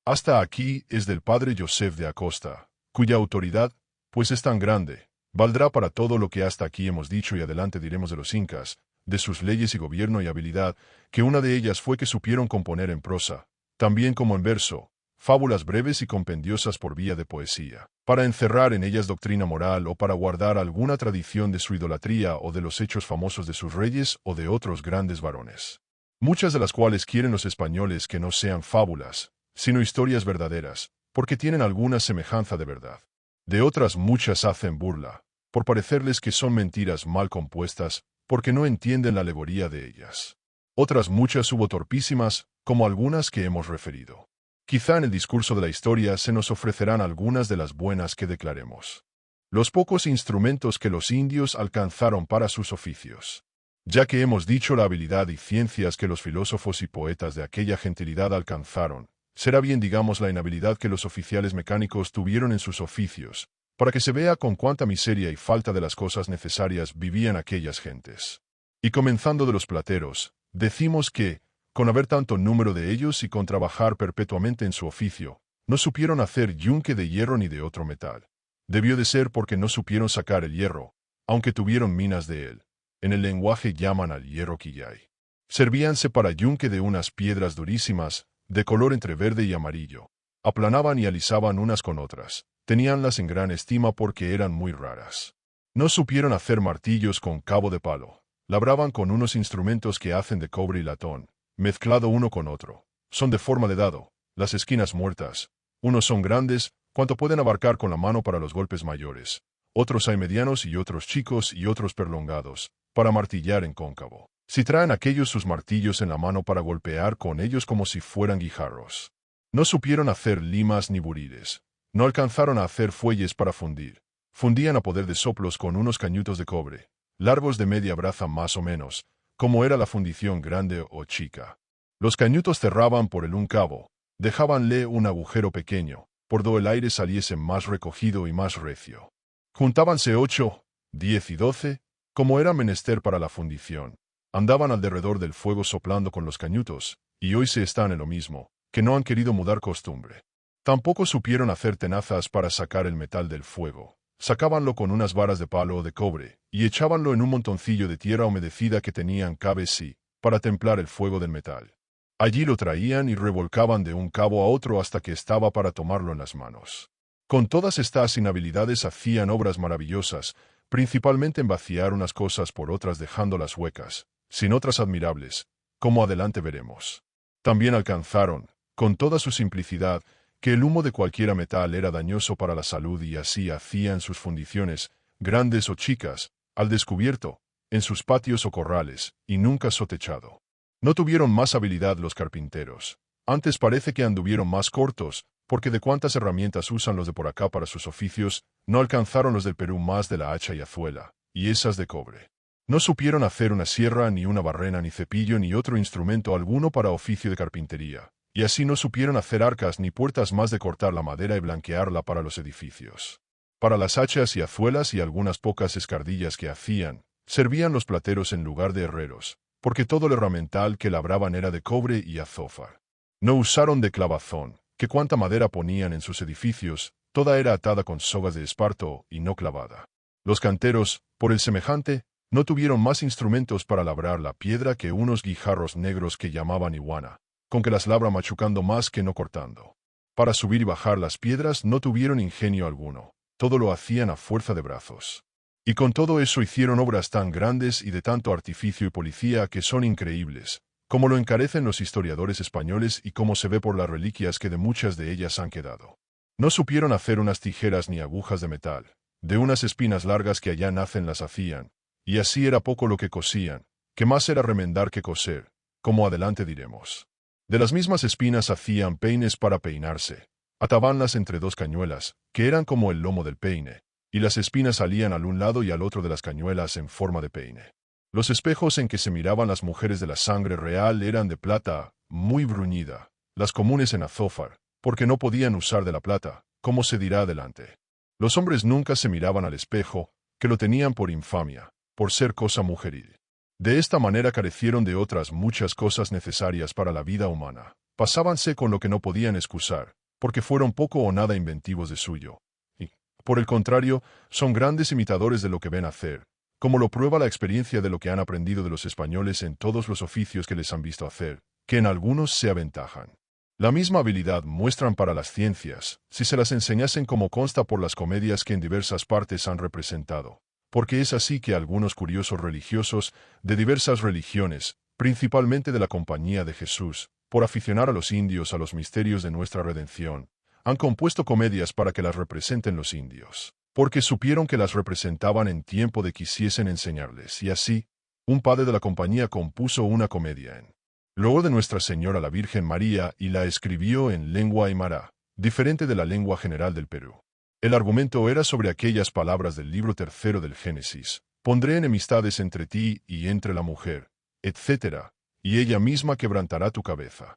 Hasta aquí es del padre Joseph de Acosta, cuya autoridad, pues es tan grande, valdrá para todo lo que hasta aquí hemos dicho y adelante diremos de los incas, de sus leyes y gobierno y habilidad, que una de ellas fue que supieron componer en prosa, también como en verso, fábulas breves y compendiosas por vía de poesía, para encerrar en ellas doctrina moral o para guardar alguna tradición de su idolatría o de los hechos famosos de sus reyes o de otros grandes varones. Muchas de las cuales quieren los españoles que no sean fábulas, sino historias verdaderas, porque tienen alguna semejanza de verdad. De otras muchas hacen burla, por parecerles que son mentiras mal compuestas, porque no entienden la alegoría de ellas. Otras muchas hubo torpísimas, como algunas que hemos referido. Quizá en el discurso de la historia se nos ofrecerán algunas de las buenas que declaremos. Los pocos instrumentos que los indios alcanzaron para sus oficios. Ya que hemos dicho la habilidad y ciencias que los filósofos y poetas de aquella gentilidad alcanzaron, será bien digamos la inhabilidad que los oficiales mecánicos tuvieron en sus oficios, para que se vea con cuánta miseria y falta de las cosas necesarias vivían aquellas gentes. Y comenzando de los plateros, decimos que, con haber tanto número de ellos y con trabajar perpetuamente en su oficio, no supieron hacer yunque de hierro ni de otro metal. Debió de ser porque no supieron sacar el hierro, aunque tuvieron minas de él. En el lenguaje llaman al hierro quillay. Servíanse para yunque de unas piedras durísimas, de color entre verde y amarillo. Aplanaban y alisaban unas con otras. Teníanlas en gran estima porque eran muy raras. No supieron hacer martillos con cabo de palo. Labraban con unos instrumentos que hacen de cobre y latón, mezclado uno con otro. Son de forma de dado, las esquinas muertas. Unos son grandes, cuanto pueden abarcar con la mano para los golpes mayores. otros hay medianos y otros chicos y otros perlongados, para martillar en cóncavo. Si traen aquellos sus martillos en la mano para golpear con ellos como si fueran guijarros. No supieron hacer limas ni buriles. No alcanzaron a hacer fuelles para fundir. Fundían a poder de soplos con unos cañutos de cobre, largos de media braza más o menos, como era la fundición grande o chica. Los cañutos cerraban por el un cabo, dejábanle un agujero pequeño, por do el aire saliese más recogido y más recio. Juntábanse 8, 10 y 12, como era menester para la fundición. Andaban alrededor del fuego soplando con los cañutos, y hoy se están en lo mismo, que no han querido mudar costumbre. Tampoco supieron hacer tenazas para sacar el metal del fuego. Sacábanlo con unas varas de palo o de cobre, y echábanlo en un montoncillo de tierra humedecida que tenían cabe sí, para templar el fuego del metal. Allí lo traían y revolcaban de un cabo a otro hasta que estaba para tomarlo en las manos. Con todas estas inhabilidades hacían obras maravillosas, principalmente en vaciar unas cosas por otras dejándolas huecas, sin otras admirables, como adelante veremos. También alcanzaron, con toda su simplicidad, que el humo de cualquiera metal era dañoso para la salud y así hacían sus fundiciones, grandes o chicas, al descubierto, en sus patios o corrales, y nunca sotechado. No tuvieron más habilidad los carpinteros. Antes parece que anduvieron más cortos, porque de cuántas herramientas usan los de por acá para sus oficios, no alcanzaron los del Perú más de la hacha y azuela, y esas de cobre. No supieron hacer una sierra, ni una barrena, ni cepillo, ni otro instrumento alguno para oficio de carpintería, y así no supieron hacer arcas ni puertas más de cortar la madera y blanquearla para los edificios. Para las hachas y azuelas y algunas pocas escardillas que hacían, servían los plateros en lugar de herreros, porque todo el herramental que labraban era de cobre y azófar. No usaron de clavazón, que cuanta madera ponían en sus edificios, toda era atada con sogas de esparto y no clavada. Los canteros, por el semejante, no tuvieron más instrumentos para labrar la piedra que unos guijarros negros que llamaban iguana, con que las labra machucando más que no cortando. Para subir y bajar las piedras no tuvieron ingenio alguno, todo lo hacían a fuerza de brazos. Y con todo eso hicieron obras tan grandes y de tanto artificio y policía que son increíbles, como lo encarecen los historiadores españoles y como se ve por las reliquias que de muchas de ellas han quedado. No supieron hacer unas tijeras ni agujas de metal, de unas espinas largas que allá nacen las hacían, y así era poco lo que cosían, que más era remendar que coser, como adelante diremos. De las mismas espinas hacían peines para peinarse, atabanlas entre dos cañuelas, que eran como el lomo del peine, y las espinas salían al un lado y al otro de las cañuelas en forma de peine. Los espejos en que se miraban las mujeres de la sangre real eran de plata, muy bruñida, las comunes en azófar, porque no podían usar de la plata, como se dirá adelante. Los hombres nunca se miraban al espejo, que lo tenían por infamia, por ser cosa mujeril. De esta manera carecieron de otras muchas cosas necesarias para la vida humana. Pasábanse con lo que no podían excusar, porque fueron poco o nada inventivos de suyo. Y, por el contrario, son grandes imitadores de lo que ven hacer, como lo prueba la experiencia de lo que han aprendido de los españoles en todos los oficios que les han visto hacer, que en algunos se aventajan. La misma habilidad muestran para las ciencias, si se las enseñasen como consta por las comedias que en diversas partes han representado, porque es así que algunos curiosos religiosos, de diversas religiones, principalmente de la Compañía de Jesús, por aficionar a los indios a los misterios de nuestra redención, han compuesto comedias para que las representen los indios, porque supieron que las representaban en tiempo de quisiesen enseñarles, y así, un padre de la compañía compuso una comedia en loor de Nuestra Señora la Virgen María y la escribió en lengua aymara, diferente de la lengua general del Perú. El argumento era sobre aquellas palabras del libro tercero del Génesis: pondré enemistades entre ti y entre la mujer, etc., y ella misma quebrantará tu cabeza.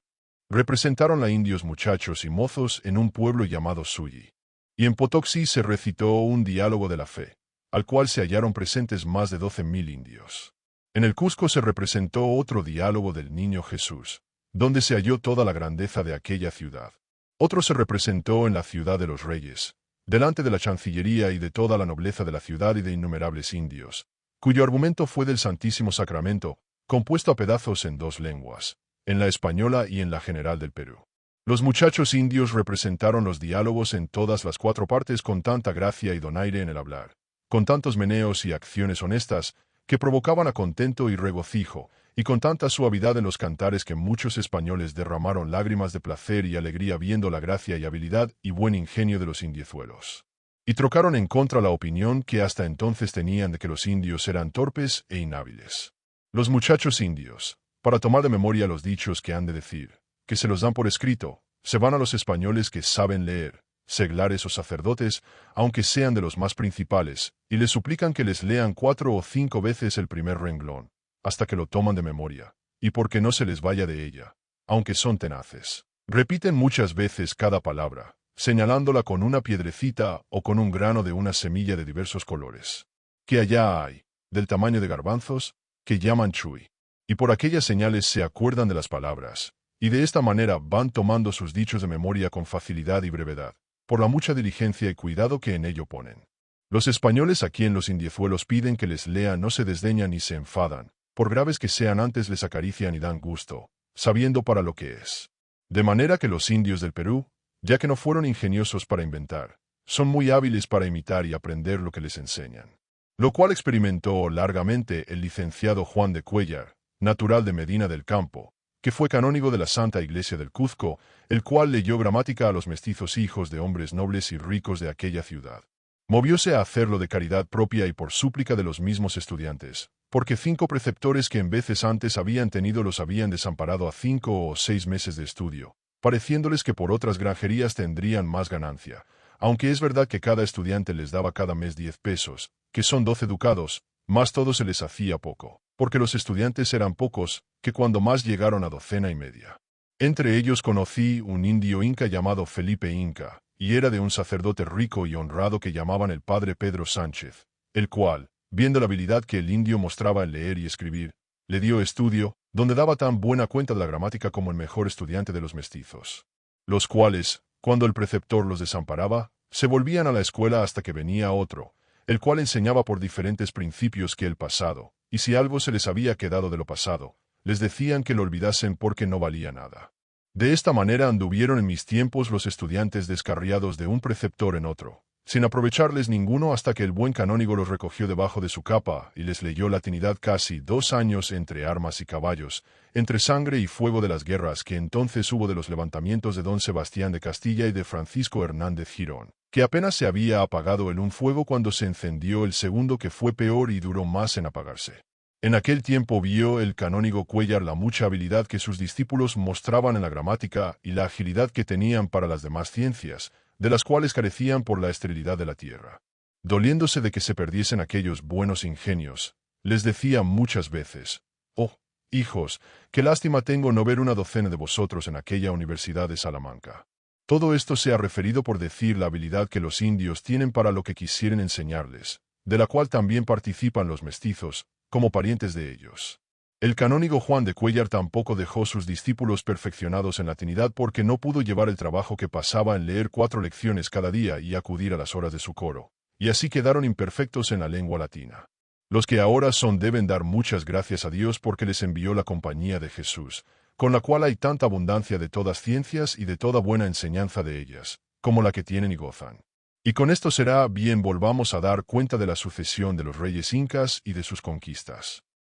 Representaron a indios muchachos y mozos en un pueblo llamado Suyi. Y en Potoxi se recitó un diálogo de la fe, al cual se hallaron presentes más de 12,000 indios. En el Cusco se representó otro diálogo del Niño Jesús, donde se halló toda la grandeza de aquella ciudad. Otro se representó en la ciudad de los reyes, delante de la chancillería y de toda la nobleza de la ciudad y de innumerables indios, cuyo argumento fue del Santísimo Sacramento, compuesto a pedazos en dos lenguas, en la española y en la general del Perú. Los muchachos indios representaron los diálogos en todas las cuatro partes con tanta gracia y donaire en el hablar, con tantos meneos y acciones honestas, que provocaban a contento y regocijo, y con tanta suavidad en los cantares que muchos españoles derramaron lágrimas de placer y alegría viendo la gracia y habilidad y buen ingenio de los indiezuelos. y trocaron en contra la opinión que hasta entonces tenían de que los indios eran torpes e inhábiles. Los muchachos indios, para tomar de memoria los dichos que han de decir, que se los dan por escrito, se van a los españoles que saben leer, seglares o sacerdotes, aunque sean de los más principales, y les suplican que les lean 4 o 5 veces el primer renglón, hasta que lo toman de memoria, y porque no se les vaya de ella, aunque son tenaces. Repiten muchas veces cada palabra, señalándola con una piedrecita o con un grano de una semilla de diversos colores, que allá hay, del tamaño de garbanzos, que llaman chuy. Y por aquellas señales se acuerdan de las palabras, y de esta manera van tomando sus dichos de memoria con facilidad y brevedad, por la mucha diligencia y cuidado que en ello ponen. Los españoles a quien los indiezuelos piden que les lean no se desdeñan ni se enfadan, por graves que sean antes les acarician y dan gusto, sabiendo para lo que es. De manera que los indios del Perú, ya que no fueron ingeniosos para inventar, son muy hábiles para imitar y aprender lo que les enseñan. Lo cual experimentó largamente el licenciado Juan de Cuéllar, natural de Medina del Campo, que fue canónigo de la Santa Iglesia del Cuzco, el cual leyó gramática a los mestizos hijos de hombres nobles y ricos de aquella ciudad. Movióse a hacerlo de caridad propia y por súplica de los mismos estudiantes, porque 5 preceptores que en veces antes habían tenido los habían desamparado a 5 o 6 meses de estudio, pareciéndoles que por otras granjerías tendrían más ganancia, aunque es verdad que cada estudiante les daba cada mes 10 pesos, que son 12 ducados, más todo se les hacía poco, porque los estudiantes eran pocos, que cuando más llegaron a 12,5. Entre ellos conocí un indio inca llamado Felipe Inca, y era de un sacerdote rico y honrado que llamaban el padre Pedro Sánchez, el cual, viendo la habilidad que el indio mostraba en leer y escribir, le dio estudio, donde daba tan buena cuenta de la gramática como el mejor estudiante de los mestizos. Los cuales, cuando el preceptor los desamparaba, se volvían a la escuela hasta que venía otro, el cual enseñaba por diferentes principios que el pasado, y si algo se les había quedado de lo pasado, les decían que lo olvidasen porque no valía nada. De esta manera anduvieron en mis tiempos los estudiantes descarriados de un preceptor en otro, sin aprovecharles ninguno hasta que el buen canónigo los recogió debajo de su capa y les leyó latinidad casi 2 años entre armas y caballos, entre sangre y fuego de las guerras que entonces hubo de los levantamientos de don Sebastián de Castilla y de Francisco Hernández Girón, que apenas se había apagado el un fuego cuando se encendió el segundo que fue peor y duró más en apagarse. En aquel tiempo vio el canónigo Cuéllar la mucha habilidad que sus discípulos mostraban en la gramática y la agilidad que tenían para las demás ciencias, de las cuales carecían por la esterilidad de la tierra. Doliéndose de que se perdiesen aquellos buenos ingenios, les decía muchas veces: «Oh, hijos, qué lástima tengo no ver una docena de vosotros en aquella Universidad de Salamanca». Todo esto se ha referido por decir la habilidad que los indios tienen para lo que quisieren enseñarles, de la cual también participan los mestizos, como parientes de ellos. El canónigo Juan de Cuéllar tampoco dejó sus discípulos perfeccionados en latinidad porque no pudo llevar el trabajo que pasaba en leer 4 lecciones cada día y acudir a las horas de su coro, y así quedaron imperfectos en la lengua latina. Los que ahora son deben dar muchas gracias a Dios porque les envió la compañía de Jesús, con la cual hay tanta abundancia de todas ciencias y de toda buena enseñanza de ellas, como la que tienen y gozan. Y con esto será bien volvamos a dar cuenta de la sucesión de los reyes incas y de sus conquistas.